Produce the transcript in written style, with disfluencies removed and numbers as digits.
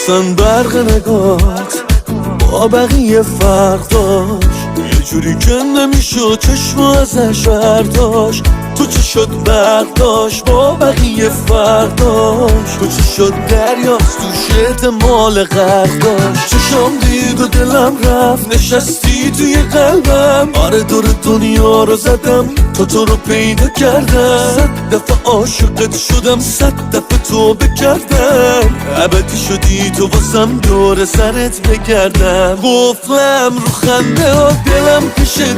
اصلا برق نگات با بقیه فرق داشت، یه جوری که نمیشد چشم ازش برداشت. تو چه شد برق داشت با بقیه فرق داشت، تو چه شد دریاست توش احتمال غرق داشت. چشم دید و دلم رفت نشستی توی قلبم، آره دور دنیا رو زدم تو رو پیدا کردم. 100 دفعه عاشقت شدم، 100 دفعه توبه کردم، ابدی شدی تو واسم دور سرت بگردم. قفلم رو خنده ها دلم پیشت